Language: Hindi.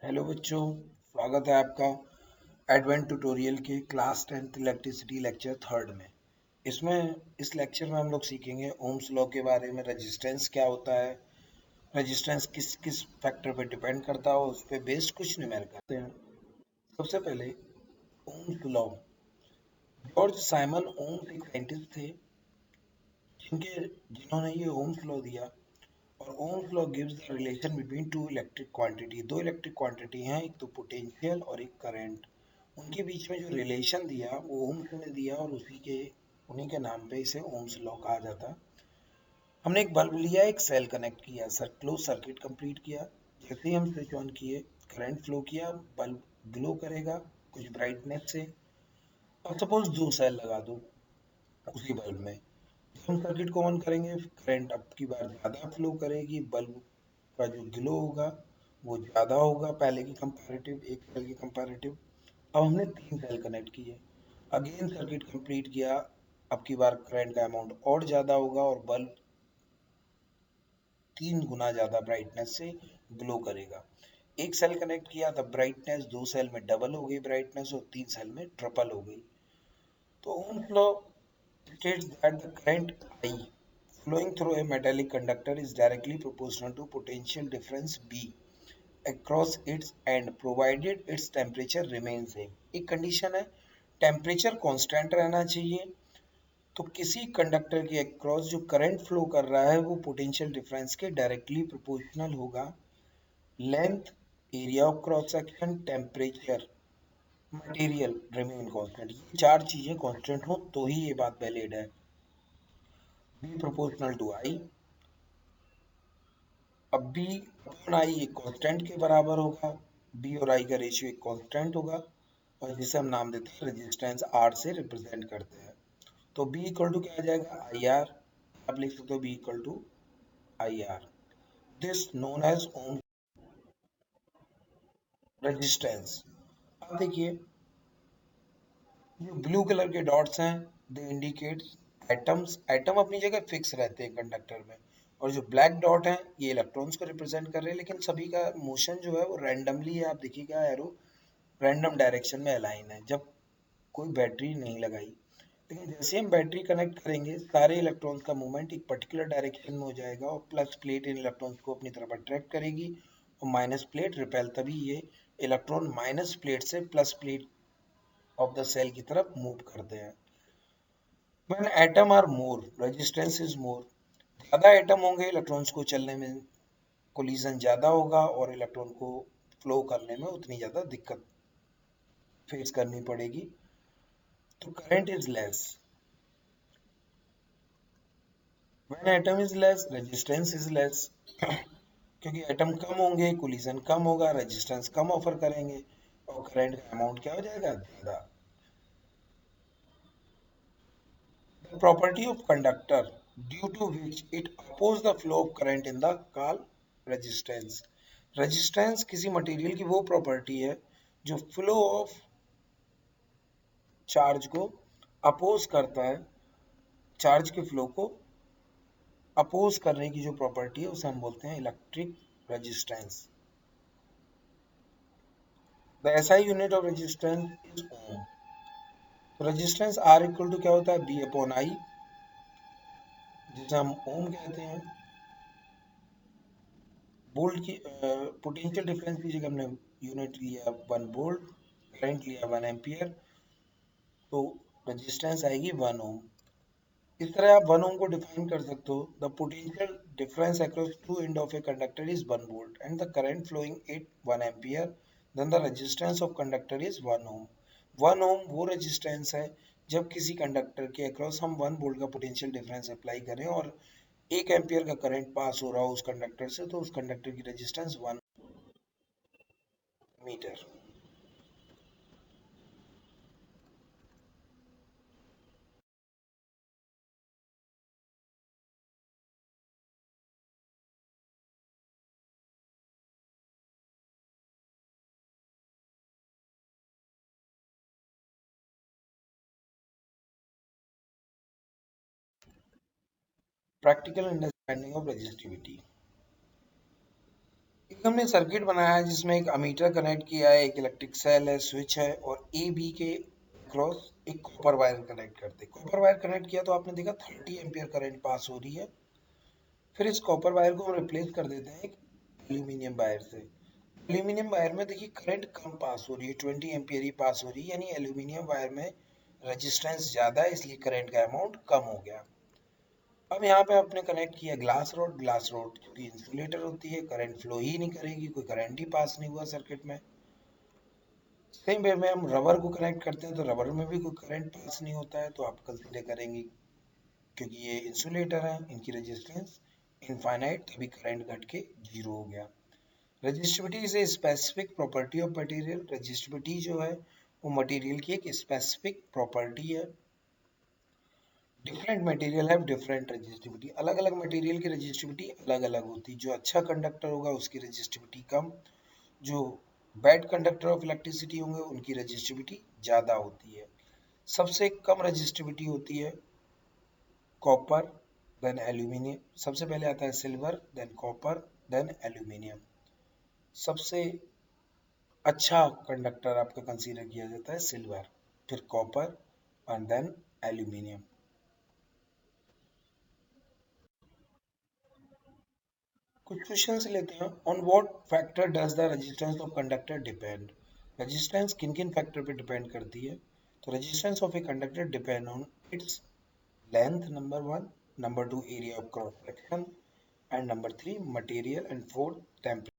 हेलो बच्चों, स्वागत है आपका एडवेंट ट्यूटोरियल के class 10th electricity lecture third में। इस लेक्चर में हम लोग सीखेंगे ओम्स लॉ के बारे में। रेजिस्टेंस क्या होता है, रेजिस्टेंस किस किस फैक्टर पे डिपेंड करता है, उस पे बेस्ड कुछ न्यूमेरिकल करते हैं। सबसे पहले Ohm's law. George Simon Ohm's एक साइंटिस्ट थे जिन्होंने ये ओम्स लॉ दिया। और Ohm's law gives the relation between two electric quantity. दो इलेक्ट्रिक क्वांटिटी हैं, एक तो पोटेंशियल और एक करंट। उनके बीच में जो रिलेशन दिया वो ओम्स ने दिया और उन्हीं के नाम पे इसे ओम्स लॉ कहा जाता है। हमने एक बल्ब लिया, एक सेल कनेक्ट किया, क्लोज सर्किट कंप्लीट किया। जैसे ही हम स्विच ऑन किए, करंट फ्लो किया, बल्ब ग्लो करेगा कुछ ब्राइटनेस से। और सपोज दो सेल लगा दो उसी बल्ब में। जब हम सर्किट को ऑन करेंगे, करंट अब की बार ज़्यादा फ्लो करेगी, बल्ब का जो ग्लो होगा वो ज़्यादा होगा पहले की कंपैरेटिव, एक सेल की कंपैरेटिव। अब हमने तीन सेल कनेक्ट किए, अगेन सर्किट कंप्लीट किया। अब की बार करंट का अमाउंट और ज़्यादा होगा और बल्ब तीन गुना ज़्यादा ब्राइटनेस से ग्लो करेगा। एक सेल कनेक्ट किया, तब ब्राइटनेस दो सेल में डबल हो गई ब्राइटनेस और तीन सेल में ट्रिपल हो गई। तो Ohm's law states that the current I flowing through a metallic conductor is directly proportional to potential difference B across its end provided its temperature remains same। एक कंडीशन है, टेम्परेचर कांस्टेंट रहना चाहिए। तो किसी कंडक्टर के अक्रॉस जो करंट फ्लो कर रहा है वो पोटेंशियल डिफरेंस के डायरेक्टली प्रोपोर्शनल होगा। Length, area of cross section, temperature, material remain constant. ये चार चीजें कांस्टेंट हो तो ही ये बात वैलिड है। बी प्रोपोर्शनल टू आई। अब बी अपॉन आई एक कांस्टेंट के बराबर होगा। बी और आई का रेशियो एक कांस्टेंट होगा और जिसे हम नाम देते हैं रेजिस्टेंस, आर से रिप्रेजेंट करते हैं। तो बी इक्वल टू क्या आ जाएगा, आई आर। आप लिख सकते हो V equal to I R. This known as ohm resistance. अब देखिए, जो ब्लू कलर के डॉट्स हैं दे इंडिकेट एटम्स। एटम अपनी जगह फिक्स रहते हैं कंडक्टर में। और जो ब्लैक डॉट हैं ये इलेक्ट्रॉन्स को रिप्रेजेंट कर रहे हैं, लेकिन सभी का मोशन जो है वो रैंडमली है। आप देखिएगा एरो रैंडम डायरेक्शन में अलाइन है जब कोई बैटरी नहीं लगाई। लेकिन जैसे हम बैटरी कनेक्ट करेंगे, सारे इलेक्ट्रॉन्स का मूवमेंट एक पर्टिकुलर डायरेक्शन में हो जाएगा और प्लस प्लेट इन इलेक्ट्रॉन्स को अपनी तरफ अट्रैक्ट करेगी और माइनस प्लेट रिपेल। तभी ये इलेक्ट्रॉन माइनस प्लेट से plus plate of the cell की तरफ मूव करते हैं। When atom are more, resistance is more। ज्यादा एटम होंगे, इलेक्ट्रॉन्स को चलने में कोलिजन ज्यादा होगा और इलेक्ट्रॉन को फ्लो करने में उतनी ज्यादा दिक्कत फेस करनी पड़ेगी। तो current is less. When atom is less, resistance is less। क्योंकि एटम कम होंगे, कोलिजन कम होगा, रेजिस्टेंस कम ऑफर करेंगे और करंट का अमाउंट क्या हो जाएगा, ज्यादा। The property of conductor due to which it opposes the flow of current in the called resistance। Resistance किसी मटेरियल की वो प्रॉपर्टी है जो फ्लो ऑफ चार्ज को अपोज करता है। चार्ज के फ्लो को अपोज करने की जो प्रॉपर्टी है उसे हम बोलते हैं electric resistance. The SI unit of resistance is ohm. तो रेजिस्टेंस आर इक्वल टू क्या होता है, बी अपॉन आई, जिसे हम ओम कहते हैं। वोल्ट की पोटेंशियल डिफरेंस की जगह हमने यूनिट लिया 1 वोल्ट, करंट लिया 1 एम्पियर, तो रेजिस्टेंस आएगी 1 ओम। इस तरह आप 1 ओम को डिफाइन कर सकते हो। The potential difference across two end of a conductor is 1 volt and the current flowing it 1 ampere, then the resistance of conductor is 1 ohm. 1 ohm वो रेजिस्टेंस है जब किसी कंडक्टर के अक्रॉस हम 1 वोल्ट का पोटेंशियल डिफरेंस अप्लाई करें और 1 एम्पियर का करंट पास हो रहा हो उस कंडक्टर से, तो उस कंडक्टर की resistance 1 metre. Practical understanding of resistivity. हमने सर्किट बनाया है जिसमें एक अमीटर कनेक्ट किया है, एक इलेक्ट्रिक सेल है, स्विच है और ए बी के क्रॉस एक कॉपर वायर कनेक्ट करते हैं। कॉपर वायर कनेक्ट किया तो आपने देखा 30 एम्पियर करंट पास हो रही है। फिर इस कॉपर वायर को हम रिप्लेस कर देते हैं एक एल्यूमिनियम वायर से। एल्यूमिनियम वायर में देखिए करंट कम पास हो रही है, 20 एम्पियर ही पास हो रही है, यानी एल्यूमिनियम वायर में रेजिस्टेंस ज्यादा है, इसलिए करंट का अमाउंट कम हो गया। अब यहाँ पे आपने कनेक्ट किया ग्लास रोड। ग्लास रोड क्योंकि इंसुलेटर होती है, करंट फ्लो ही नहीं करेगी, कोई करंट ही पास नहीं हुआ सर्किट में। सेम वे में हम रबर को कनेक्ट करते हैं तो रबर में भी कोई करंट पास नहीं होता है, तो आप कंसीडर करेंगे क्योंकि ये इंसुलेटर है, इनकी रेजिस्टेंस इनफाइनाइट, तभी करंट घट के जीरो हो गया। Resistivity is a specific property of material. Resistivity जो है वो मटेरियल की एक स्पेसिफिक प्रॉपर्टी है। Different material have different resistivity. अलग अलग मटेरियल की रेजिस्टिविटी अलग अलग होती है। जो अच्छा कंडक्टर होगा उसकी रेजिस्टिविटी कम, जो बैड कंडक्टर ऑफ इलेक्ट्रिसिटी होंगे उनकी रेजिस्टिविटी ज़्यादा होती है। सबसे कम रेजिस्टिविटी होती है कॉपर, देन एल्यूमिनियम। सबसे पहले आता है silver, than copper, then aluminium. सबसे अच्छा कंडक्टर आपका कंसीडर किया जाता है सिल्वर, फिर कॉपर एंड देन एल्यूमिनियम। कुछ क्वेश्चन लेते हैं। On what factor does the resistance of conductor depend. Resistance किन किन फैक्टर पे डिपेंड करती है? तो resistance of a conductor depend on its length number one, number two area of cross section, and number three material, and fourth temperature.